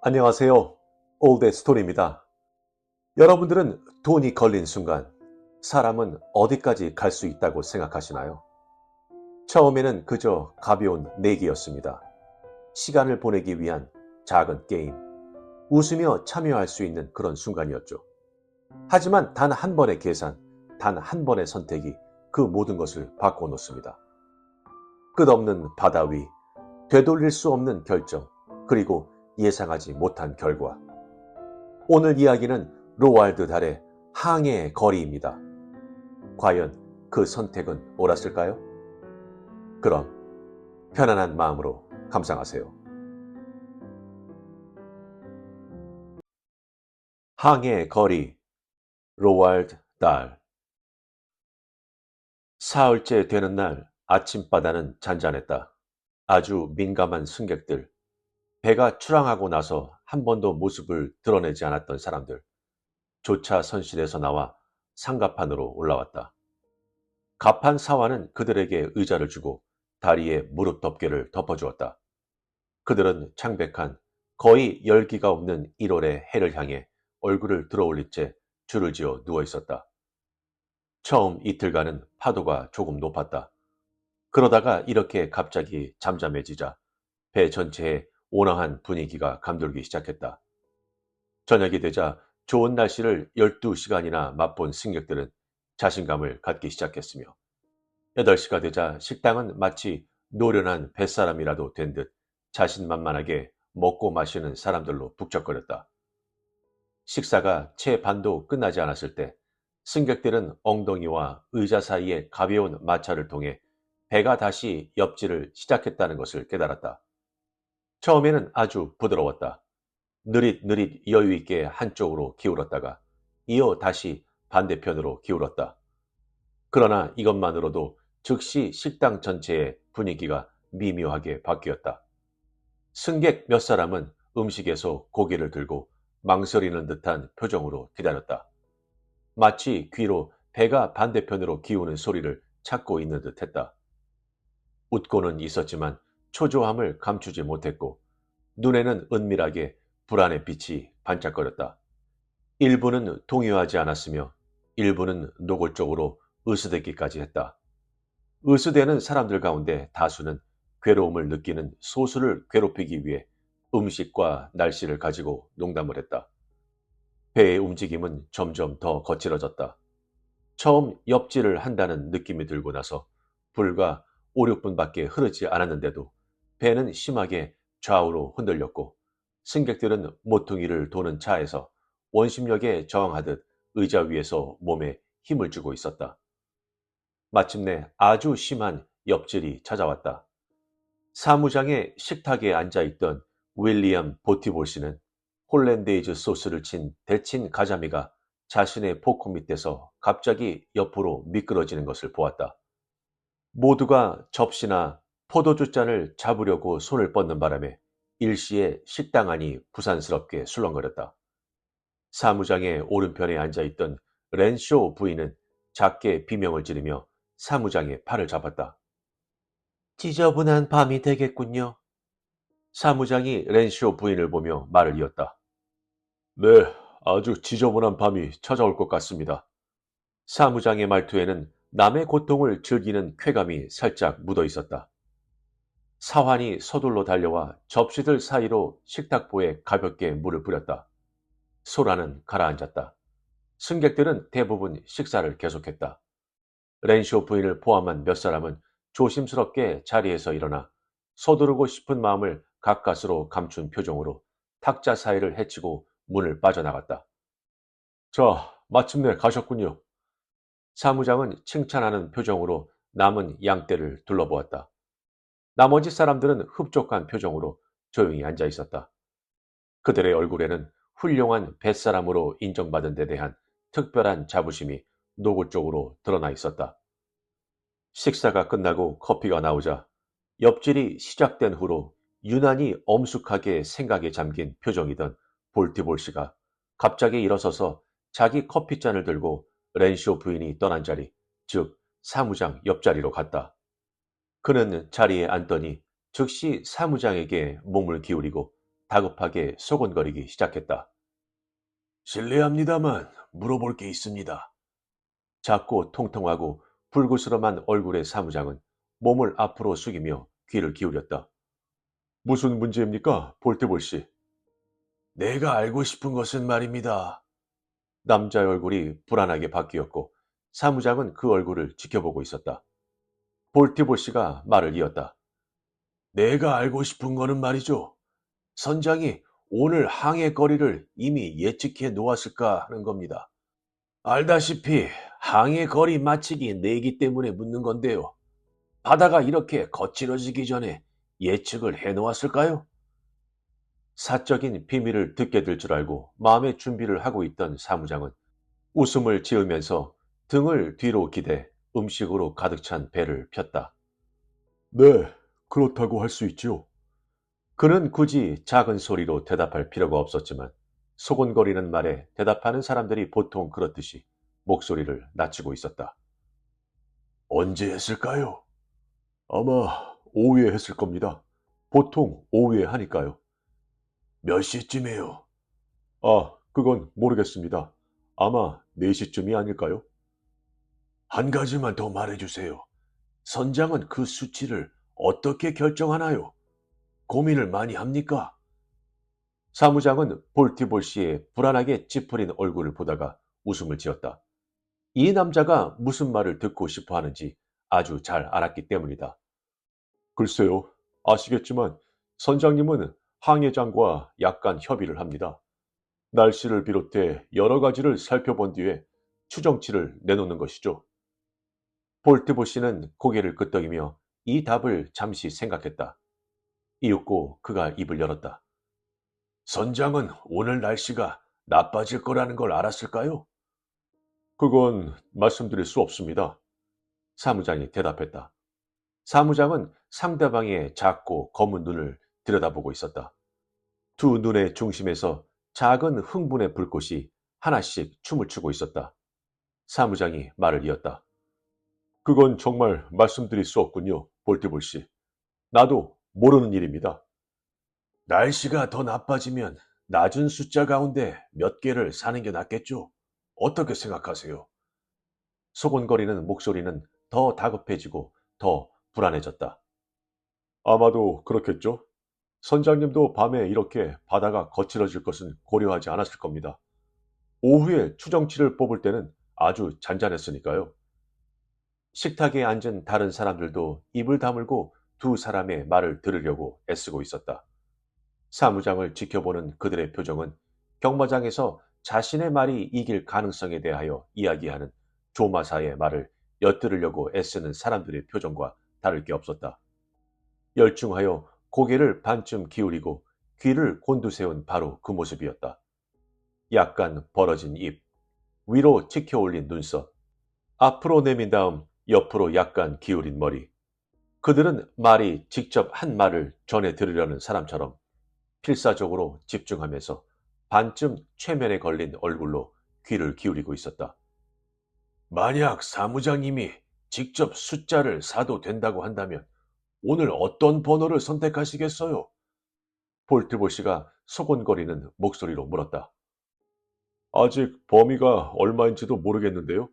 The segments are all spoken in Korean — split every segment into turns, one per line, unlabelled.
안녕하세요. 올드 스토리입니다. 여러분들은 돈이 걸린 순간 사람은 어디까지 갈 수 있다고 생각하시나요? 처음에는 그저 가벼운 내기였습니다. 시간을 보내기 위한 작은 게임, 웃으며 참여할 수 있는 그런 순간이었죠. 하지만 단 한 번의 계산, 단 한 번의 선택이 그 모든 것을 바꿔놓습니다. 끝없는 바다 위, 되돌릴 수 없는 결정, 그리고 예상하지 못한 결과. 오늘 이야기는 로왈드 달의 항해의 거리입니다. 과연 그 선택은 옳았을까요? 그럼 편안한 마음으로 감상하세요. 항해의 거리, 로왈드 달. 사흘째 되는 날 아침바다는 잔잔했다. 아주 민감한 승객들, 배가 출항하고 나서 한 번도 모습을 드러내지 않았던 사람들, 조차 선실에서 나와 상갑판으로 올라왔다. 갑판 사화는 그들에게 의자를 주고 다리에 무릎 덮개를 덮어주었다. 그들은 창백한 거의 열기가 없는 1월의 해를 향해 얼굴을 들어올린 채 줄을 지어 누워 있었다. 처음 이틀간은 파도가 조금 높았다. 그러다가 이렇게 갑자기 잠잠해지자 배 전체에 온화한 분위기가 감돌기 시작했다. 저녁이 되자 좋은 날씨를 12시간이나 맛본 승객들은 자신감을 갖기 시작했으며 8시가 되자 식당은 마치 노련한 뱃사람이라도 된 듯 자신만만하게 먹고 마시는 사람들로 북적거렸다. 식사가 채 반도 끝나지 않았을 때 승객들은 엉덩이와 의자 사이의 가벼운 마찰을 통해 배가 다시 엽질을 시작했다는 것을 깨달았다. 처음에는 아주 부드러웠다. 느릿느릿 여유있게 한쪽으로 기울었다가 이어 다시 반대편으로 기울었다. 그러나 이것만으로도 즉시 식당 전체의 분위기가 미묘하게 바뀌었다. 승객 몇 사람은 음식에서 고개를 들고 망설이는 듯한 표정으로 기다렸다. 마치 귀로 배가 반대편으로 기우는 소리를 찾고 있는 듯 했다. 웃고는 있었지만 초조함을 감추지 못했고 눈에는 은밀하게 불안의 빛이 반짝거렸다. 일부는 동요하지 않았으며 일부는 노골적으로 으스대기까지 했다. 으스대는 사람들 가운데 다수는 괴로움을 느끼는 소수를 괴롭히기 위해 음식과 날씨를 가지고 농담을 했다. 배의 움직임은 점점 더 거칠어졌다. 처음 엽질을 한다는 느낌이 들고 나서 불과 5, 6분밖에 흐르지 않았는데도 배는 심하게 좌우로 흔들렸고 승객들은 모퉁이를 도는 차에서 원심력에 저항하듯 의자 위에서 몸에 힘을 주고 있었다. 마침내 아주 심한 엽질이 찾아왔다. 사무장의 식탁에 앉아있던 윌리엄 보티볼 씨는 홀랜데이즈 소스를 친 데친 가자미가 자신의 포크 밑에서 갑자기 옆으로 미끄러지는 것을 보았다. 모두가 접시나 포도주 잔을 잡으려고 손을 뻗는 바람에 일시에 식당 안이 부산스럽게 술렁거렸다. 사무장의 오른편에 앉아있던 렌쇼 부인은 작게 비명을 지르며 사무장의 팔을 잡았다. 지저분한 밤이 되겠군요. 사무장이 렌쇼 부인을 보며 말을 이었다. 네, 아주 지저분한 밤이 찾아올 것 같습니다. 사무장의 말투에는 남의 고통을 즐기는 쾌감이 살짝 묻어 있었다. 사환이 서둘러 달려와 접시들 사이로 식탁보에 가볍게 물을 뿌렸다. 소라는 가라앉았다. 승객들은 대부분 식사를 계속했다. 렌쇼 부인을 포함한 몇 사람은 조심스럽게 자리에서 일어나 서두르고 싶은 마음을 가까스로 감춘 표정으로 탁자 사이를 헤치고 문을 빠져나갔다. 자, 마침내 가셨군요. 사무장은 칭찬하는 표정으로 남은 양떼를 둘러보았다. 나머지 사람들은 흡족한 표정으로 조용히 앉아 있었다. 그들의 얼굴에는 훌륭한 뱃사람으로 인정받은 데 대한 특별한 자부심이 노골적으로 드러나 있었다. 식사가 끝나고 커피가 나오자 엽질이 시작된 후로 유난히 엄숙하게 생각에 잠긴 표정이던 볼티볼 씨가 갑자기 일어서서 자기 커피잔을 들고 렌쇼 부인이 떠난 자리, 즉 사무장 옆자리로 갔다. 그는 자리에 앉더니 즉시 사무장에게 몸을 기울이고 다급하게 소곤거리기 시작했다. 실례합니다만 물어볼 게 있습니다. 작고 통통하고 불구스름한 얼굴의 사무장은 몸을 앞으로 숙이며 귀를 기울였다. 무슨 문제입니까, 볼테볼 씨? 내가 알고 싶은 것은 말입니다. 남자의 얼굴이 불안하게 바뀌었고 사무장은 그 얼굴을 지켜보고 있었다. 볼티볼 씨가 말을 이었다. 내가 알고 싶은 거는 말이죠. 선장이 오늘 항해 거리를 이미 예측해 놓았을까 하는 겁니다. 알다시피 항해 거리 맞추기 내기 때문에 묻는 건데요. 바다가 이렇게 거칠어지기 전에 예측을 해 놓았을까요? 사적인 비밀을 듣게 될 줄 알고 마음의 준비를 하고 있던 사무장은 웃음을 지으면서 등을 뒤로 기대 음식으로 가득 찬 배를 폈다. 네, 그렇다고 할 수 있죠. 그는 굳이 작은 소리로 대답할 필요가 없었지만 소곤거리는 말에 대답하는 사람들이 보통 그렇듯이 목소리를 낮추고 있었다. 언제 했을까요? 아마 오후에 했을 겁니다. 보통 오후에 하니까요. 몇 시쯤에요? 아, 그건 모르겠습니다. 아마 4시쯤이 아닐까요? 한 가지만 더 말해주세요. 선장은 그 수치를 어떻게 결정하나요? 고민을 많이 합니까? 사무장은 볼티볼 씨의 불안하게 찌푸린 얼굴을 보다가 웃음을 지었다. 이 남자가 무슨 말을 듣고 싶어 하는지 아주 잘 알았기 때문이다. 글쎄요, 아시겠지만 선장님은 항해장과 약간 협의를 합니다. 날씨를 비롯해 여러 가지를 살펴본 뒤에 추정치를 내놓는 것이죠. 볼티볼 씨는 고개를 끄덕이며 이 답을 잠시 생각했다. 이윽고 그가 입을 열었다. 선장은 오늘 날씨가 나빠질 거라는 걸 알았을까요? 그건 말씀드릴 수 없습니다. 사무장이 대답했다. 사무장은 상대방의 작고 검은 눈을 들여다보고 있었다. 두 눈의 중심에서 작은 흥분의 불꽃이 하나씩 춤을 추고 있었다. 사무장이 말을 이었다. 그건 정말 말씀드릴 수 없군요, 볼티볼 씨. 나도 모르는 일입니다. 날씨가 더 나빠지면 낮은 숫자 가운데 몇 개를 사는 게 낫겠죠? 어떻게 생각하세요? 소곤거리는 목소리는 더 다급해지고 더 불안해졌다. 아마도 그렇겠죠? 선장님도 밤에 이렇게 바다가 거칠어질 것은 고려하지 않았을 겁니다. 오후에 추정치를 뽑을 때는 아주 잔잔했으니까요. 식탁에 앉은 다른 사람들도 입을 다물고 두 사람의 말을 들으려고 애쓰고 있었다. 사무장을 지켜보는 그들의 표정은 경마장에서 자신의 말이 이길 가능성에 대하여 이야기하는 조마사의 말을 엿들으려고 애쓰는 사람들의 표정과 다를 게 없었다. 열중하여 고개를 반쯤 기울이고 귀를 곤두세운 바로 그 모습이었다. 약간 벌어진 입, 위로 치켜 올린 눈썹, 앞으로 내민 다음 옆으로 약간 기울인 머리. 그들은 말이 직접 한 말을 전해 들으려는 사람처럼 필사적으로 집중하면서 반쯤 최면에 걸린 얼굴로 귀를 기울이고 있었다. 만약 사무장님이 직접 숫자를 사도 된다고 한다면 오늘 어떤 번호를 선택하시겠어요? 볼트볼 씨가 소곤거리는 목소리로 물었다. 아직 범위가 얼마인지도 모르겠는데요.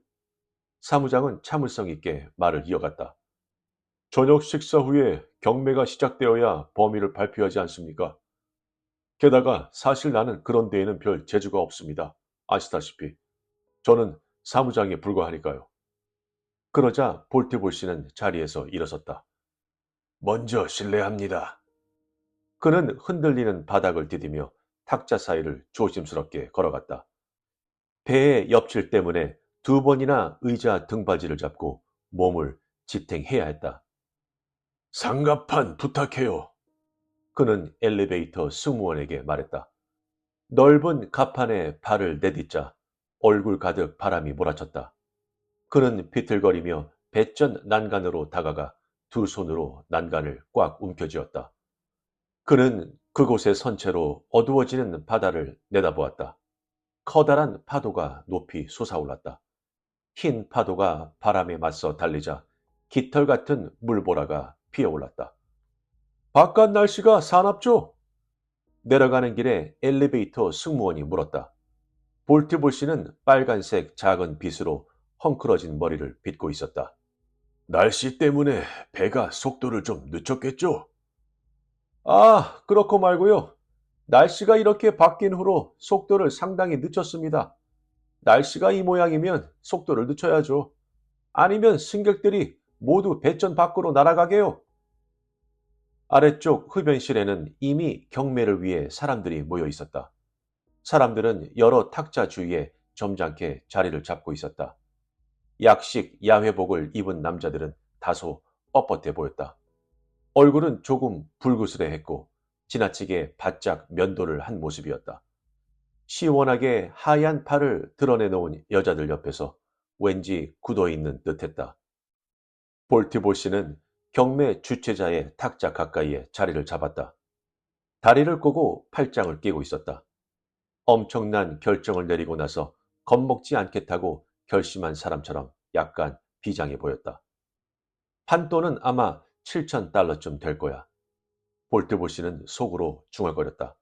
사무장은 참을성 있게 말을 이어갔다. 저녁 식사 후에 경매가 시작되어야 범위를 발표하지 않습니까? 게다가 사실 나는 그런 데에는 별 재주가 없습니다. 아시다시피. 저는 사무장에 불과하니까요. 그러자 볼트볼 씨는 자리에서 일어섰다. 먼저 실례합니다. 그는 흔들리는 바닥을 디디며 탁자 사이를 조심스럽게 걸어갔다. 배의 옆칠 때문에 두 번이나 의자 등받이를 잡고 몸을 지탱해야 했다. 상갑판 부탁해요. 그는 엘리베이터 승무원에게 말했다. 넓은 갑판에 발을 내딛자 얼굴 가득 바람이 몰아쳤다. 그는 비틀거리며 배전 난간으로 다가가 두 손으로 난간을 꽉 움켜쥐었다. 그는 그곳에 선 채로 어두워지는 바다를 내다보았다. 커다란 파도가 높이 솟아올랐다. 흰 파도가 바람에 맞서 달리자 깃털 같은 물보라가 피어올랐다. 바깥 날씨가 사납죠? 내려가는 길에 엘리베이터 승무원이 물었다. 볼트볼 씨는 빨간색 작은 빗으로 헝클어진 머리를 빗고 있었다. 날씨 때문에 배가 속도를 좀 늦췄겠죠? 아, 그렇고 말고요. 날씨가 이렇게 바뀐 후로 속도를 상당히 늦췄습니다. 날씨가 이 모양이면 속도를 늦춰야죠. 아니면 승객들이 모두 배전 밖으로 날아가게요. 아래쪽 흡연실에는 이미 경매를 위해 사람들이 모여 있었다. 사람들은 여러 탁자 주위에 점잖게 자리를 잡고 있었다. 약식 야회복을 입은 남자들은 다소 뻣뻣해 보였다. 얼굴은 조금 불그스레했고 지나치게 바짝 면도를 한 모습이었다. 시원하게 하얀 팔을 드러내놓은 여자들 옆에서 왠지 굳어있는 듯했다. 볼티볼 씨는 경매 주최자의 탁자 가까이에 자리를 잡았다. 다리를 꼬고 팔짱을 끼고 있었다. 엄청난 결정을 내리고 나서 겁먹지 않겠다고 결심한 사람처럼 약간 비장해 보였다. 판돈은 아마 7,000달러쯤 될 거야. 볼트볼 씨는 속으로 중얼거렸다.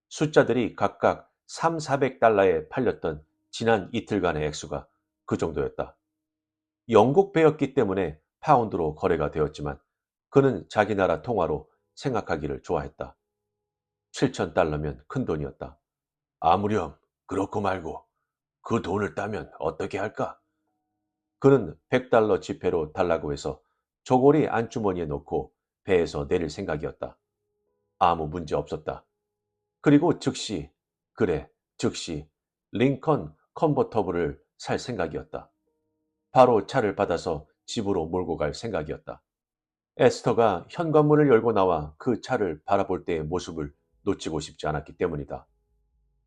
숫자들이 각각 3, 400달러에 팔렸던 지난 이틀간의 액수가 그 정도였다. 영국 배였기 때문에 파운드로 거래가 되었지만 그는 자기 나라 통화로 생각하기를 좋아했다. 7,000달러면 큰 돈이었다. 아무렴 그렇고 말고 그 돈을 따면 어떻게 할까? 그는 100달러 지폐로 달라고 해서 저고리 안주머니에 넣고 배에서 내릴 생각이었다. 아무 문제 없었다. 그리고 즉시 링컨 컨버터블을 살 생각이었다. 바로 차를 받아서 집으로 몰고 갈 생각이었다. 에스터가 현관문을 열고 나와 그 차를 바라볼 때의 모습을 놓치고 싶지 않았기 때문이다.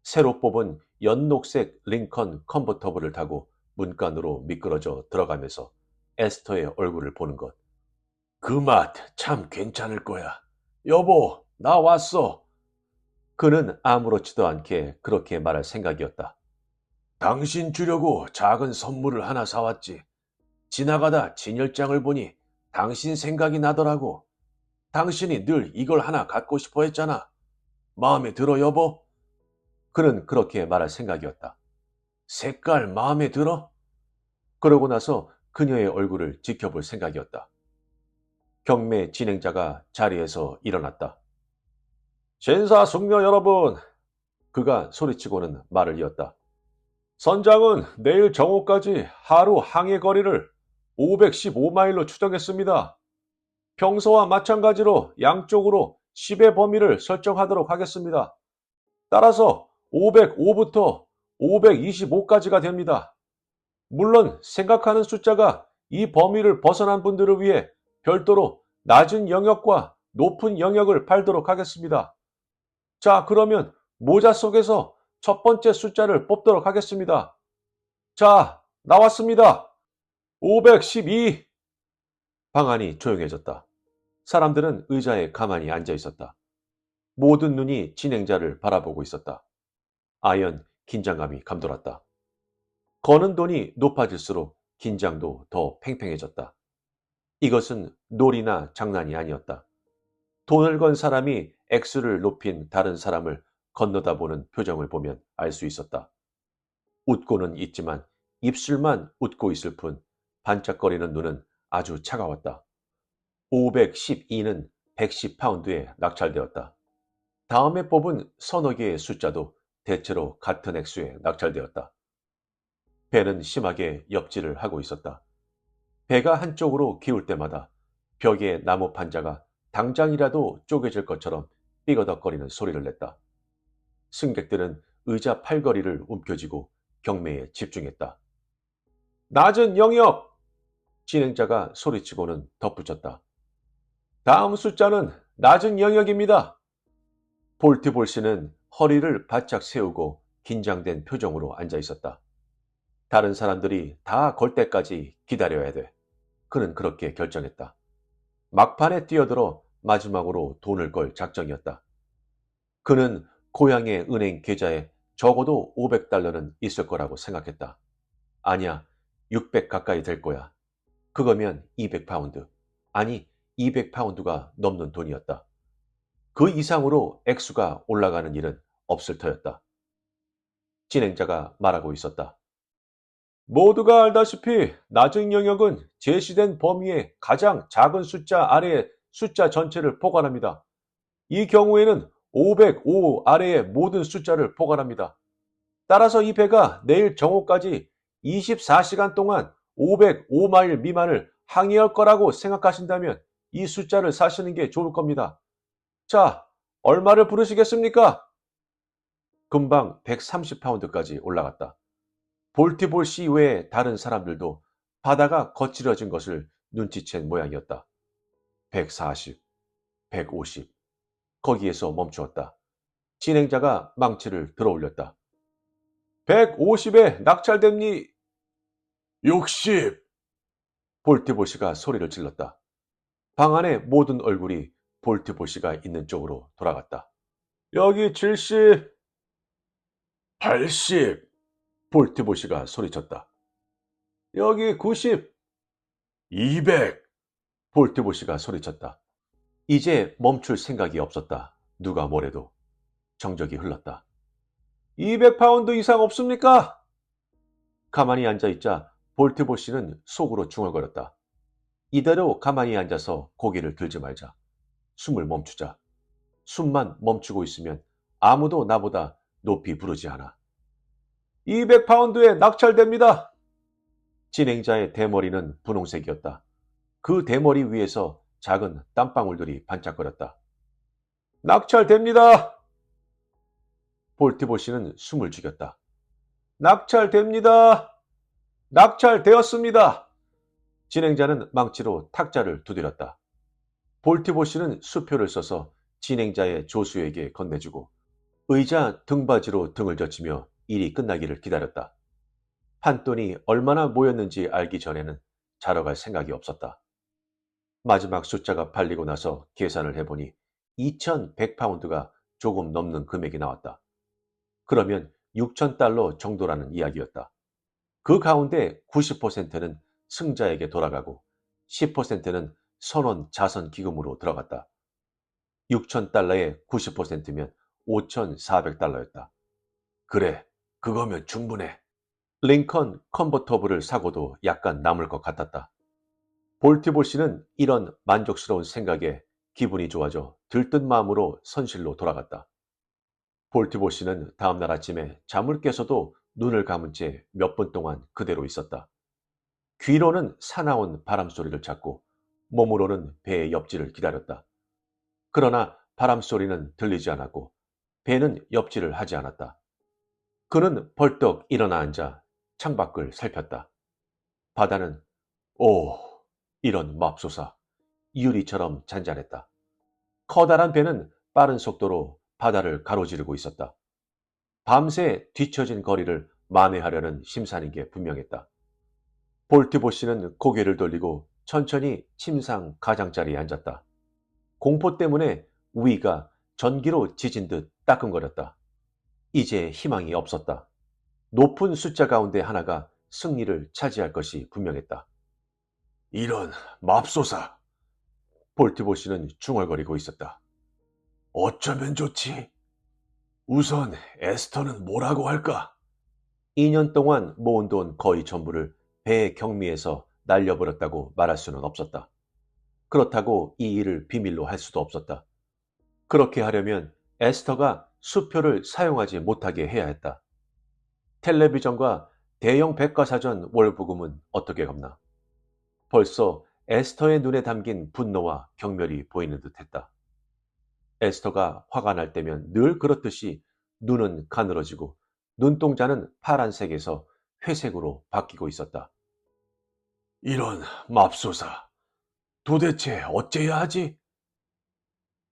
새로 뽑은 연녹색 링컨 컨버터블을 타고 문간으로 미끄러져 들어가면서 에스터의 얼굴을 보는 것. 그 맛 참 괜찮을 거야. 여보, 나 왔어. 그는 아무렇지도 않게 그렇게 말할 생각이었다. 당신 주려고 작은 선물을 하나 사왔지. 지나가다 진열장을 보니 당신 생각이 나더라고. 당신이 늘 이걸 하나 갖고 싶어 했잖아. 마음에 들어, 여보? 그는 그렇게 말할 생각이었다. 색깔 마음에 들어? 그러고 나서 그녀의 얼굴을 지켜볼 생각이었다. 경매 진행자가 자리에서 일어났다. 신사숙녀 여러분! 그가 소리치고는 말을 이었다. 선장은 내일 정오까지 하루 항해 거리를 515마일로 추정했습니다. 평소와 마찬가지로 양쪽으로 10의 범위를 설정하도록 하겠습니다. 따라서 505부터 525까지가 됩니다. 물론 생각하는 숫자가 이 범위를 벗어난 분들을 위해 별도로 낮은 영역과 높은 영역을 팔도록 하겠습니다. 자, 그러면 모자 속에서 첫 번째 숫자를 뽑도록 하겠습니다. 자, 나왔습니다. 512. 방안이 조용해졌다. 사람들은 의자에 가만히 앉아 있었다. 모든 눈이 진행자를 바라보고 있었다. 아연 긴장감이 감돌았다. 거는 돈이 높아질수록 긴장도 더 팽팽해졌다. 이것은 놀이나 장난이 아니었다. 돈을 건 사람이 액수를 높인 다른 사람을 건너다 보는 표정을 보면 알 수 있었다. 웃고는 있지만 입술만 웃고 있을 뿐 반짝거리는 눈은 아주 차가웠다. 512는 110파운드에 낙찰되었다. 다음에 뽑은 서너 개의 숫자도 대체로 같은 액수에 낙찰되었다. 배는 심하게 옆질을 하고 있었다. 배가 한쪽으로 기울 때마다 벽에 나무 판자가 당장이라도 쪼개질 것처럼 삐거덕거리는 소리를 냈다. 승객들은 의자 팔걸이를 움켜쥐고 경매에 집중했다. 낮은 영역! 진행자가 소리치고는 덧붙였다. 다음 숫자는 낮은 영역입니다. 볼트볼 씨는 허리를 바짝 세우고 긴장된 표정으로 앉아 있었다. 다른 사람들이 다 걸 때까지 기다려야 돼. 그는 그렇게 결정했다. 막판에 뛰어들어 마지막으로 돈을 걸 작정이었다. 그는 고향의 은행 계좌에 적어도 500달러는 있을 거라고 생각했다. 아니야, 600 가까이 될 거야. 그거면 200파운드. 아니, 200파운드가 넘는 돈이었다. 그 이상으로 액수가 올라가는 일은 없을 터였다. 진행자가 말하고 있었다. 모두가 알다시피 낮은 영역은 제시된 범위의 가장 작은 숫자 아래의 숫자 전체를 포괄합니다. 이 경우에는 505 아래의 모든 숫자를 포괄합니다. 따라서 이 배가 내일 정오까지 24시간 동안 505마일 미만을 항해할 거라고 생각하신다면 이 숫자를 사시는 게 좋을 겁니다. 자, 얼마를 부르시겠습니까? 금방 130파운드까지 올라갔다. 볼티볼 씨 외의 다른 사람들도 바다가 거칠어진 것을 눈치챈 모양이었다. 140, 150. 거기에서 멈추었다. 진행자가 망치를 들어 올렸다. 150에 낙찰됩니? 60! 볼티볼 씨가 소리를 질렀다. 방 안의 모든 얼굴이 볼티볼 씨가 있는 쪽으로 돌아갔다. 여기 70, 80! 볼티볼 씨가 소리쳤다. 여기 90, 200! 볼티볼 씨가 소리쳤다. 이제 멈출 생각이 없었다. 누가 뭐래도. 정적이 흘렀다. 200파운드 이상 없습니까? 가만히 앉아있자 볼티볼 씨는 속으로 중얼거렸다. 이대로 가만히 앉아서 고개를 들지 말자. 숨을 멈추자. 숨만 멈추고 있으면 아무도 나보다 높이 부르지 않아. 200파운드에 낙찰됩니다. 진행자의 대머리는 분홍색이었다. 그 대머리 위에서 작은 땀방울들이 반짝거렸다. 낙찰됩니다. 볼티볼 씨는 숨을 죽였다. 낙찰됩니다. 낙찰되었습니다. 진행자는 망치로 탁자를 두드렸다. 볼티볼 씨는 수표를 써서 진행자의 조수에게 건네주고 의자 등받이로 등을 젖히며 일이 끝나기를 기다렸다. 판돈이 얼마나 모였는지 알기 전에는 자러 갈 생각이 없었다. 마지막 숫자가 팔리고 나서 계산을 해보니 2100파운드가 조금 넘는 금액이 나왔다. 그러면 6000달러 정도라는 이야기였다. 그 가운데 90%는 승자에게 돌아가고 10%는 선원 자선 기금으로 들어갔다. 6000달러의 90%면 5400달러였다. 그래, 그거면 충분해. 링컨 컨버터블을 사고도 약간 남을 것 같았다. 볼티볼 씨는 이런 만족스러운 생각에 기분이 좋아져 들뜬 마음으로 선실로 돌아갔다. 볼티볼 씨는 다음날 아침에 잠을 깨서도 눈을 감은 채 몇 분 동안 그대로 있었다. 귀로는 사나운 바람소리를 찾고 몸으로는 배의 옆질을 기다렸다. 그러나 바람소리는 들리지 않았고 배는 옆질을 하지 않았다. 그는 벌떡 일어나 앉아 창밖을 살폈다. 바다는 오, 이런 맙소사, 유리처럼 잔잔했다. 커다란 배는 빠른 속도로 바다를 가로지르고 있었다. 밤새 뒤처진 거리를 만회하려는 심산인 게 분명했다. 볼티볼 씨는 고개를 돌리고 천천히 침상 가장자리에 앉았다. 공포 때문에 위가 전기로 지진 듯 따끔거렸다. 이제 희망이 없었다. 높은 숫자 가운데 하나가 승리를 차지할 것이 분명했다. 이런 맙소사! 볼티볼 씨는 중얼거리고 있었다. 어쩌면 좋지? 우선 에스터는 뭐라고 할까? 2년 동안 모은 돈 거의 전부를 배의 경미에서 날려버렸다고 말할 수는 없었다. 그렇다고 이 일을 비밀로 할 수도 없었다. 그렇게 하려면 에스터가 수표를 사용하지 못하게 해야 했다. 텔레비전과 대형 백과사전 월부금은 어떻게 갚나? 벌써 에스터의 눈에 담긴 분노와 경멸이 보이는 듯했다. 에스터가 화가 날 때면 늘 그렇듯이 눈은 가늘어지고 눈동자는 파란색에서 회색으로 바뀌고 있었다. 이런 맙소사, 도대체 어째야 하지?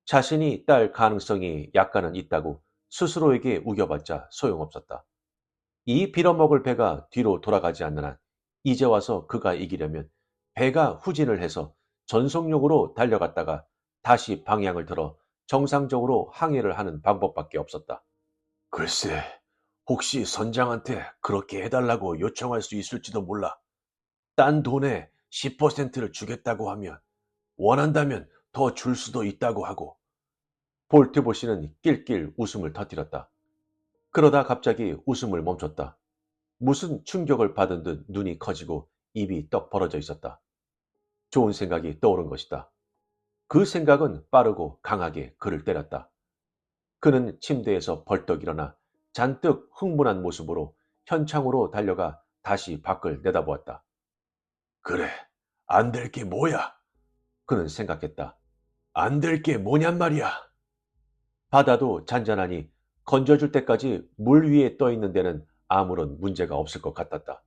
자신이 딸 가능성이 약간은 있다고 스스로에게 우겨봤자 소용없었다. 이 빌어먹을 배가 뒤로 돌아가지 않는 한 이제 와서 그가 이기려면 배가 후진을 해서 전속력으로 달려갔다가 다시 방향을 들어 정상적으로 항해를 하는 방법밖에 없었다. 글쎄, 혹시 선장한테 그렇게 해달라고 요청할 수 있을지도 몰라. 딴 돈의 10%를 주겠다고 하면 원한다면 더 줄 수도 있다고 하고 볼트보시는 낄낄 웃음을 터뜨렸다. 그러다 갑자기 웃음을 멈췄다. 무슨 충격을 받은 듯 눈이 커지고 입이 떡 벌어져 있었다. 좋은 생각이 떠오른 것이다. 그 생각은 빠르고 강하게 그를 때렸다. 그는 침대에서 벌떡 일어나 잔뜩 흥분한 모습으로 현창으로 달려가 다시 밖을 내다보았다. 그래, 안 될 게 뭐야? 그는 생각했다. 안 될 게 뭐냔 말이야. 바다도 잔잔하니 건져줄 때까지 물 위에 떠 있는 데는 아무런 문제가 없을 것 같았다.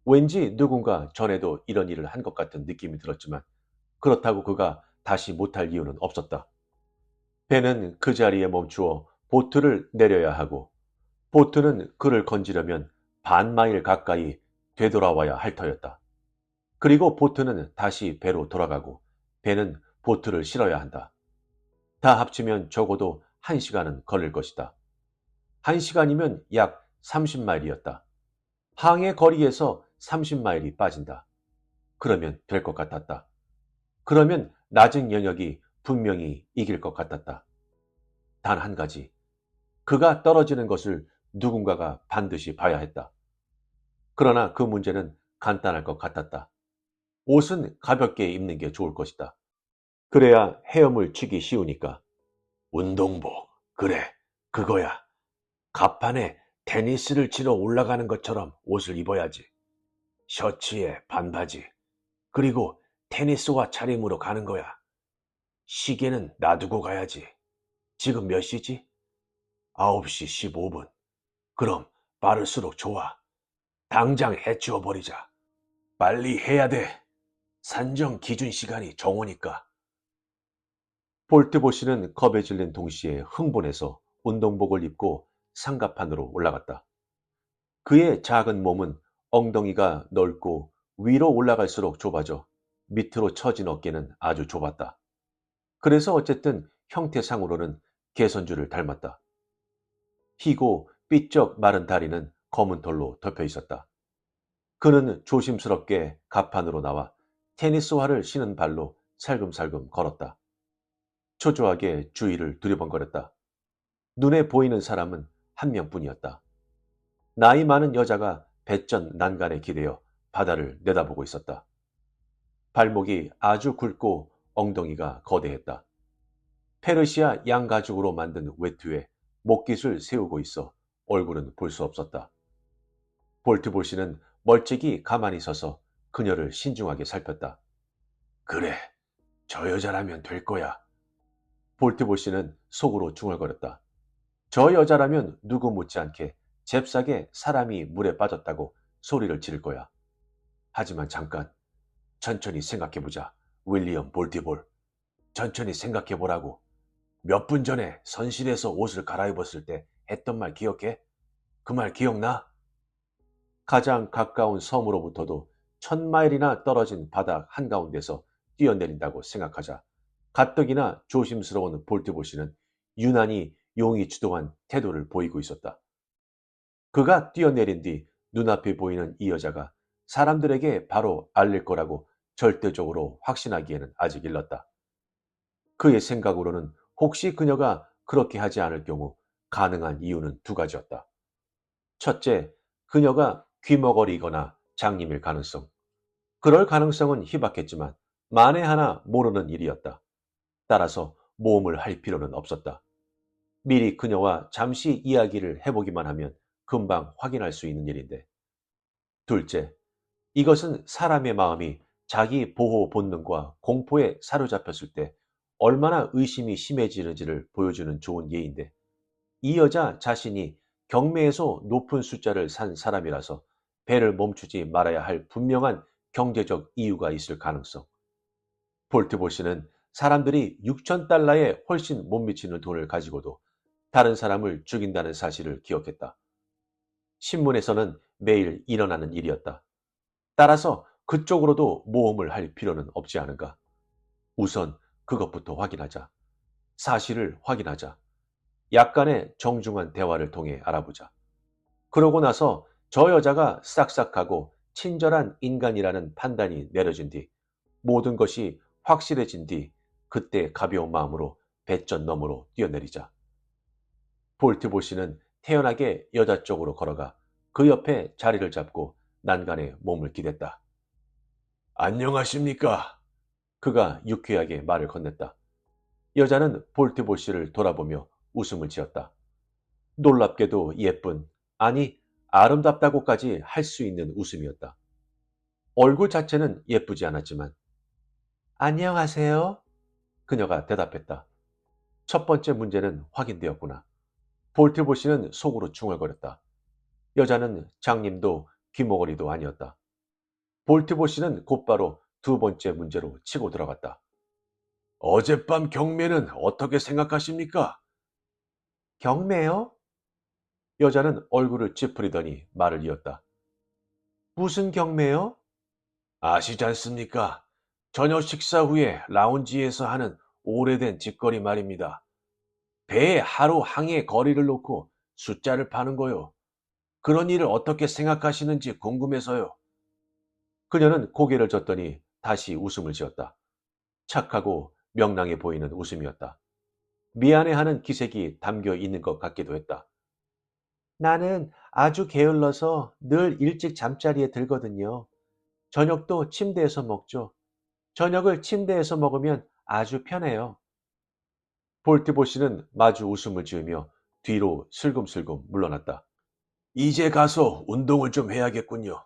왠지 누군가 전에도 이런 일을 한 것 같은 느낌이 들었지만 그렇다고 그가 다시 못할 이유는 없었다. 배는 그 자리에 멈추어 보트를 내려야 하고 보트는 그를 건지려면 반마일 가까이 되돌아와야 할 터였다. 그리고 보트는 다시 배로 돌아가고 배는 보트를 실어야 한다. 다 합치면 적어도 1시간은 걸릴 것이다. 1시간이면 약 30마일이었다. 항해 거리에서 30마일이 빠진다. 그러면 될 것 같았다. 그러면 낮은 영역이 분명히 이길 것 같았다. 단 한 가지. 그가 떨어지는 것을 누군가가 반드시 봐야 했다. 그러나 그 문제는 간단할 것 같았다. 옷은 가볍게 입는 게 좋을 것이다. 그래야 헤엄을 치기 쉬우니까. 운동복. 그래, 그거야. 갑판에 테니스를 치러 올라가는 것처럼 옷을 입어야지. 셔츠에 반바지. 그리고 테니스화 차림으로 가는 거야. 시계는 놔두고 가야지. 지금 몇 시지? 9시 15분. 그럼 빠를수록 좋아. 당장 해치워 버리자. 빨리 해야 돼. 산정 기준 시간이 정오니까. 볼트보시는 겁에 질린 동시에 흥분해서 운동복을 입고 상갑판으로 올라갔다. 그의 작은 몸은 엉덩이가 넓고 위로 올라갈수록 좁아져 밑으로 처진 어깨는 아주 좁았다. 그래서 어쨌든 형태상으로는 개선주를 닮았다. 희고 삐쩍 마른 다리는 검은 털로 덮여 있었다. 그는 조심스럽게 갑판으로 나와 테니스화를 신은 발로 살금살금 걸었다. 초조하게 주위를 두리번거렸다. 눈에 보이는 사람은 한 명뿐이었다. 나이 많은 여자가 배전 난간에 기대어 바다를 내다보고 있었다. 발목이 아주 굵고 엉덩이가 거대했다. 페르시아 양가죽으로 만든 외투에 목깃을 세우고 있어 얼굴은 볼 수 없었다. 볼트보시는 멀찍이 가만히 서서 그녀를 신중하게 살폈다. 그래, 저 여자라면 될 거야. 볼트보시는 속으로 중얼거렸다. 저 여자라면 누구 못지않게 잽싸게 사람이 물에 빠졌다고 소리를 지를 거야. 하지만 잠깐, 천천히 생각해보자. 윌리엄 볼티볼. 천천히 생각해보라고. 몇 분 전에 선실에서 옷을 갈아입었을 때 했던 말 기억해? 그 말 기억나? 가장 가까운 섬으로부터도 1000마일이나 떨어진 바다 한가운데서 뛰어내린다고 생각하자 가뜩이나 조심스러운 볼트보시는 유난히 용이 주동한 태도를 보이고 있었다. 그가 뛰어내린 뒤 눈앞에 보이는 이 여자가 사람들에게 바로 알릴 거라고 절대적으로 확신하기에는 아직 일렀다. 그의 생각으로는 혹시 그녀가 그렇게 하지 않을 경우 가능한 이유는 두 가지였다. 첫째, 그녀가 귀머거리거나 장님일 가능성. 그럴 가능성은 희박했지만 만에 하나 모르는 일이었다. 따라서 모험을 할 필요는 없었다. 미리 그녀와 잠시 이야기를 해보기만 하면 금방 확인할 수 있는 일인데. 둘째, 이것은 사람의 마음이 자기 보호 본능과 공포에 사로잡혔을 때 얼마나 의심이 심해지는지를 보여주는 좋은 예인데, 이 여자 자신이 경매에서 높은 숫자를 산 사람이라서 배를 멈추지 말아야 할 분명한 경제적 이유가 있을 가능성. 볼트보시는 사람들이 6,000달러에 훨씬 못 미치는 돈을 가지고도 다른 사람을 죽인다는 사실을 기억했다. 신문에서는 매일 일어나는 일이었다. 따라서 그쪽으로도 모험을 할 필요는 없지 않은가. 우선 그것부터 확인하자. 사실을 확인하자. 약간의 정중한 대화를 통해 알아보자. 그러고 나서 저 여자가 싹싹하고 친절한 인간이라는 판단이 내려진 뒤 모든 것이 확실해진 뒤 그때 가벼운 마음으로 배전 너머로 뛰어내리자 볼트보시는 태연하게 여자 쪽으로 걸어가 그 옆에 자리를 잡고 난간에 몸을 기댔다. 안녕하십니까? 그가 유쾌하게 말을 건넸다. 여자는 볼트보시를 돌아보며 웃음을 지었다. 놀랍게도 예쁜, 아니 아름답다고까지 할 수 있는 웃음이었다. 얼굴 자체는 예쁘지 않았지만 안녕하세요. 그녀가 대답했다. 첫 번째 문제는 확인되었구나. 볼트보시는 속으로 중얼거렸다. 여자는 장님도 귀머거리도 아니었다. 볼트보시는 곧바로 두 번째 문제로 치고 들어갔다. 어젯밤 경매는 어떻게 생각하십니까? 경매요? 여자는 얼굴을 찌푸리더니 말을 이었다. 무슨 경매요? 아시지 않습니까? 저녁 식사 후에 라운지에서 하는 오래된 짓거리 말입니다. 배에 하루 항해 거리를 놓고 숫자를 파는 거요. 그런 일을 어떻게 생각하시는지 궁금해서요. 그녀는 고개를 젓더니 다시 웃음을 지었다. 착하고 명랑해 보이는 웃음이었다. 미안해하는 기색이 담겨 있는 것 같기도 했다. 나는 아주 게을러서 늘 일찍 잠자리에 들거든요. 저녁도 침대에서 먹죠. 저녁을 침대에서 먹으면 아주 편해요. 볼트보시는 마주 웃음을 지으며 뒤로 슬금슬금 물러났다. 이제 가서 운동을 좀 해야겠군요.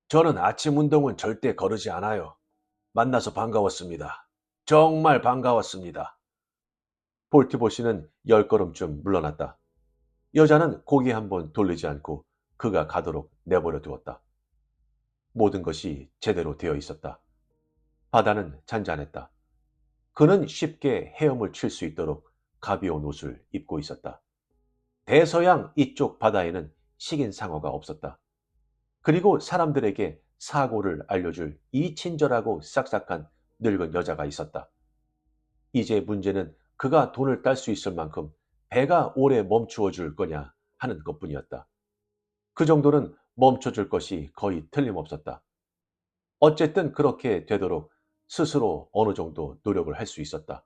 저는 아침 운동은 절대 거르지 않아요. 만나서 반가웠습니다. 정말 반가웠습니다. 볼트보시는 10걸음쯤 물러났다. 여자는 고개 한번 돌리지 않고 그가 가도록 내버려 두었다. 모든 것이 제대로 되어 있었다. 바다는 잔잔했다. 그는 쉽게 헤엄을 칠 수 있도록 가벼운 옷을 입고 있었다. 대서양 이쪽 바다에는 식인 상어가 없었다. 그리고 사람들에게 사고를 알려줄 이 친절하고 싹싹한 늙은 여자가 있었다. 이제 문제는 그가 돈을 딸 수 있을 만큼 배가 오래 멈추어 줄 거냐 하는 것뿐이었다. 그 정도는 멈춰줄 것이 거의 틀림없었다. 어쨌든 그렇게 되도록 스스로 어느 정도 노력을 할 수 있었다.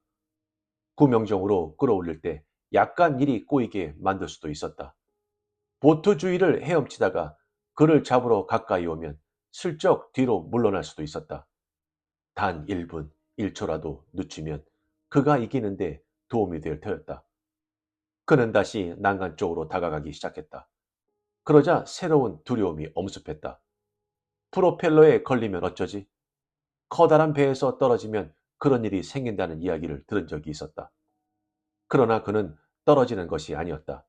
구명정으로 끌어올릴 때 약간 일이 꼬이게 만들 수도 있었다. 보트 주위를 헤엄치다가 그를 잡으러 가까이 오면 슬쩍 뒤로 물러날 수도 있었다. 단 1분, 1초라도 늦추면 그가 이기는데 도움이 될 터였다. 그는 다시 난간 쪽으로 다가가기 시작했다. 그러자 새로운 두려움이 엄습했다. 프로펠러에 걸리면 어쩌지? 커다란 배에서 떨어지면 그런 일이 생긴다는 이야기를 들은 적이 있었다. 그러나 그는 떨어지는 것이 아니었다.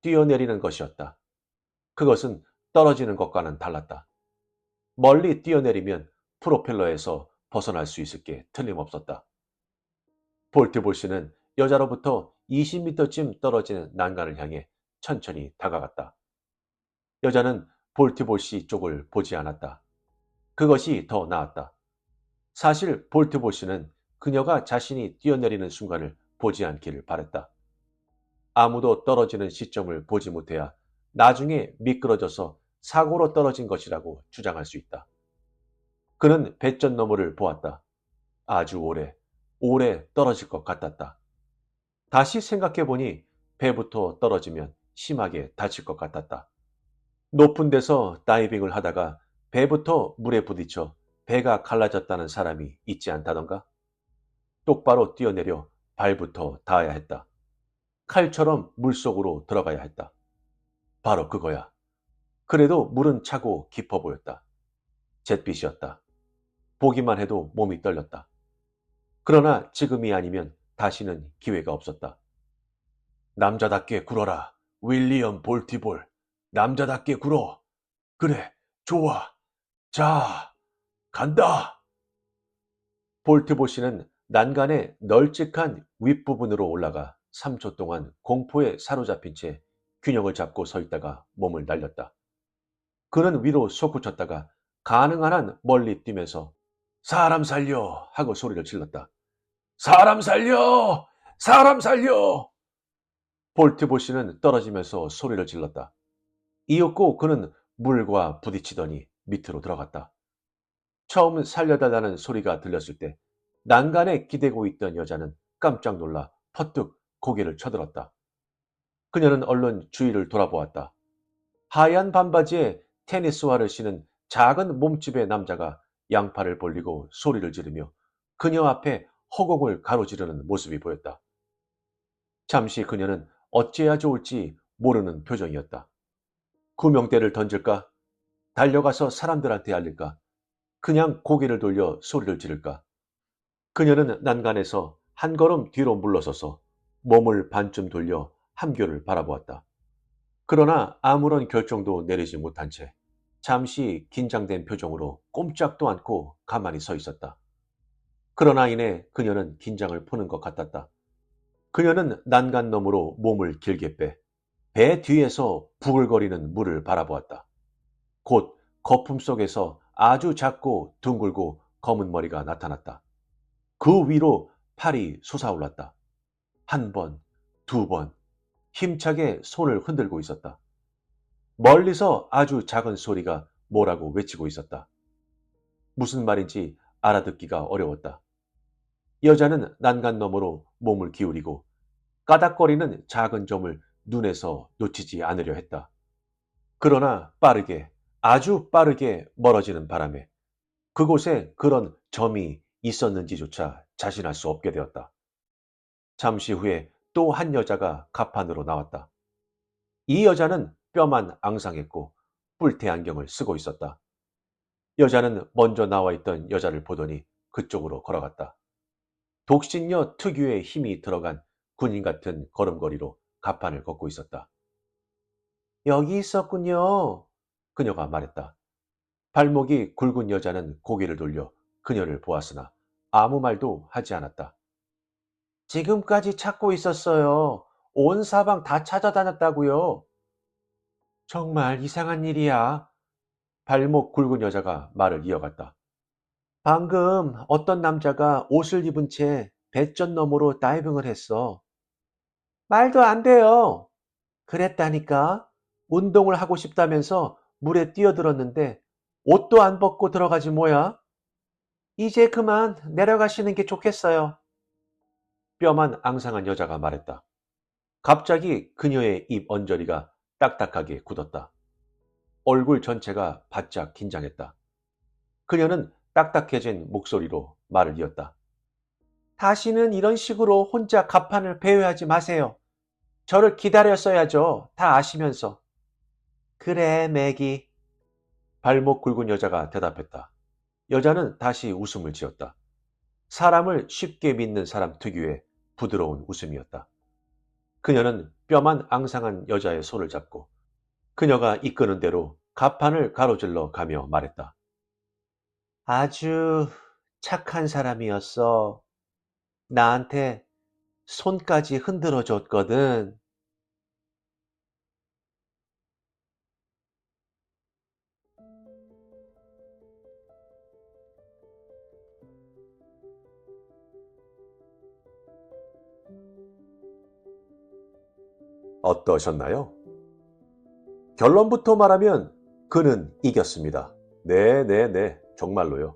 뛰어내리는 것이었다. 그것은 떨어지는 것과는 달랐다. 멀리 뛰어내리면 프로펠러에서 벗어날 수 있을 게 틀림없었다. 볼트보시는 여자로부터 20m쯤 떨어지는 난간을 향해 천천히 다가갔다. 여자는 볼트보시 쪽을 보지 않았다. 그것이 더 나았다. 사실 볼트보시는 그녀가 자신이 뛰어내리는 순간을 보지 않기를 바랬다. 아무도 떨어지는 시점을 보지 못해야 나중에 미끄러져서 사고로 떨어진 것이라고 주장할 수 있다. 그는 배전 너머를 보았다. 아주 오래, 오래 떨어질 것 같았다. 다시 생각해보니 배부터 떨어지면 심하게 다칠 것 같았다. 높은 데서 다이빙을 하다가 배부터 물에 부딪혀 배가 갈라졌다는 사람이 있지 않다던가? 똑바로 뛰어내려 발부터 닿아야 했다. 칼처럼 물속으로 들어가야 했다. 바로 그거야. 그래도 물은 차고 깊어 보였다. 잿빛이었다. 보기만 해도 몸이 떨렸다. 그러나 지금이 아니면 다시는 기회가 없었다. 남자답게 굴어라. 윌리엄 볼티볼. 남자답게 굴어. 그래, 좋아. 자, 간다. 볼트보시는 난간의 널찍한 윗부분으로 올라가 3초 동안 공포에 사로잡힌 채 균형을 잡고 서 있다가 몸을 날렸다. 그는 위로 솟구쳤다가 가능한 한 멀리 뛰면서 사람 살려 하고 소리를 질렀다. 사람 살려! 사람 살려! 볼트보시는 떨어지면서 소리를 질렀다. 이윽고 그는 물과 부딪히더니 밑으로 들어갔다. 처음 살려달라는 소리가 들렸을 때 난간에 기대고 있던 여자는 깜짝 놀라 퍼뜩 고개를 쳐들었다. 그녀는 얼른 주위를 돌아보았다. 하얀 반바지에 테니스화를 신은 작은 몸집의 남자가 양팔을 벌리고 소리를 지르며 그녀 앞에 허공을 가로지르는 모습이 보였다. 잠시 그녀는 어찌해야 좋을지 모르는 표정이었다. 구명대를 던질까? 달려가서 사람들한테 알릴까? 그냥 고개를 돌려 소리를 지를까? 그녀는 난간에서 한 걸음 뒤로 물러서서 몸을 반쯤 돌려 함교를 바라보았다. 그러나 아무런 결정도 내리지 못한 채 잠시 긴장된 표정으로 꼼짝도 않고 가만히 서 있었다. 그러나 이내 그녀는 긴장을 푸는 것 같았다. 그녀는 난간 너머로 몸을 길게 빼 배 뒤에서 부글거리는 물을 바라보았다. 곧 거품 속에서 아주 작고 둥글고 검은 머리가 나타났다. 그 위로 팔이 솟아올랐다. 한 번, 두 번, 힘차게 손을 흔들고 있었다. 멀리서 아주 작은 소리가 뭐라고 외치고 있었다. 무슨 말인지 알아듣기가 어려웠다. 여자는 난간 너머로 몸을 기울이고 까닥거리는 작은 점을 눈에서 놓치지 않으려 했다. 그러나 빠르게, 아주 빠르게 멀어지는 바람에 그곳에 그런 점이 있었는지조차 자신할 수 없게 되었다. 잠시 후에 또 한 여자가 갑판으로 나왔다. 이 여자는 뼈만 앙상했고 뿔테 안경을 쓰고 있었다. 여자는 먼저 나와 있던 여자를 보더니 그쪽으로 걸어갔다. 독신녀 특유의 힘이 들어간 군인 같은 걸음걸이로 갑판을 걷고 있었다. 여기 있었군요. 그녀가 말했다. 발목이 굵은 여자는 고개를 돌려 그녀를 보았으나 아무 말도 하지 않았다. 지금까지 찾고 있었어요. 온 사방 다 찾아다녔다고요. 정말 이상한 일이야. 발목 굵은 여자가 말을 이어갔다. 방금 어떤 남자가 옷을 입은 채 배전 너머로 다이빙을 했어. 말도 안 돼요. 그랬다니까. 운동을 하고 싶다면서 물에 뛰어들었는데 옷도 안 벗고 들어가지 뭐야? 이제 그만 내려가시는 게 좋겠어요. 뼈만 앙상한 여자가 말했다. 갑자기 그녀의 입 언저리가 딱딱하게 굳었다. 얼굴 전체가 바짝 긴장했다. 그녀는 딱딱해진 목소리로 말을 이었다. 다시는 이런 식으로 혼자 갑판을 배회하지 마세요. 저를 기다렸어야죠. 다 아시면서. 그래, 맥이. 발목 굵은 여자가 대답했다. 여자는 다시 웃음을 지었다. 사람을 쉽게 믿는 사람 특유의 부드러운 웃음이었다. 그녀는 뼈만 앙상한 여자의 손을 잡고 그녀가 이끄는 대로 갑판을 가로질러 가며 말했다. 아주 착한 사람이었어. 나한테 손까지 흔들어 줬거든. 어떠셨나요? 결론부터 말하면 그는 이겼습니다. 네, 정말로요.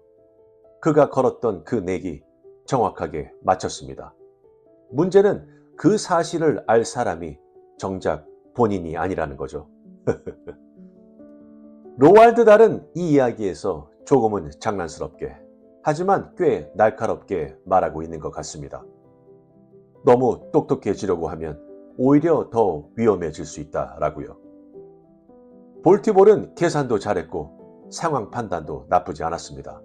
그가 걸었던 그 내기 정확하게 맞췄습니다. 문제는 그 사실을 알 사람이 정작 본인이 아니라는 거죠. 로왈드 달은 이 이야기에서 조금은 장난스럽게 하지만 꽤 날카롭게 말하고 있는 것 같습니다. 너무 똑똑해지려고 하면 오히려 더 위험해질 수 있다라고요. 볼티볼은 계산도 잘했고 상황 판단도 나쁘지 않았습니다.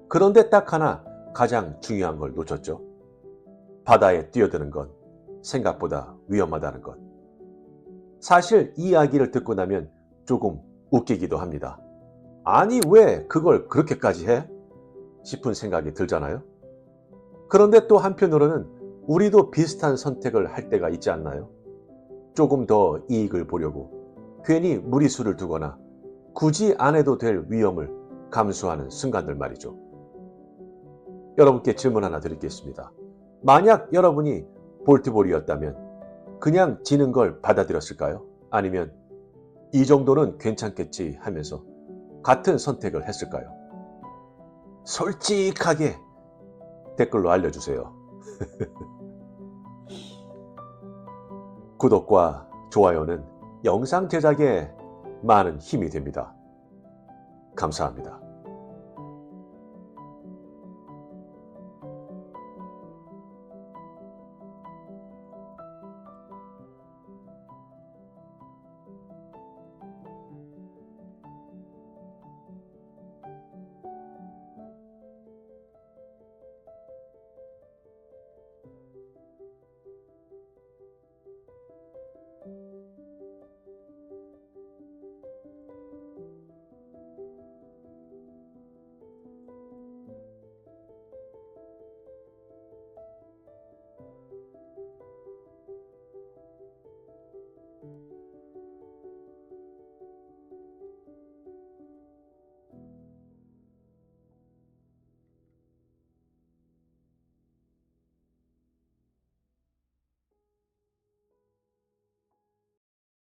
그런데 딱 하나 가장 중요한 걸 놓쳤죠. 바다에 뛰어드는 건 생각보다 위험하다는 것. 사실 이 이야기를 듣고 나면 조금 웃기기도 합니다. 아니 왜 그걸 그렇게까지 해? 싶은 생각이 들잖아요. 그런데 또 한편으로는 우리도 비슷한 선택을 할 때가 있지 않나요? 조금 더 이익을 보려고 괜히 무리수를 두거나 굳이 안 해도 될 위험을 감수하는 순간들 말이죠. 여러분께 질문 하나 드리겠습니다. 만약 여러분이 볼티볼이었다면 그냥 지는 걸 받아들였을까요? 아니면 이 정도는 괜찮겠지 하면서 같은 선택을 했을까요? 솔직하게 댓글로 알려주세요. 구독과 좋아요는 영상 제작에 많은 힘이 됩니다. 감사합니다.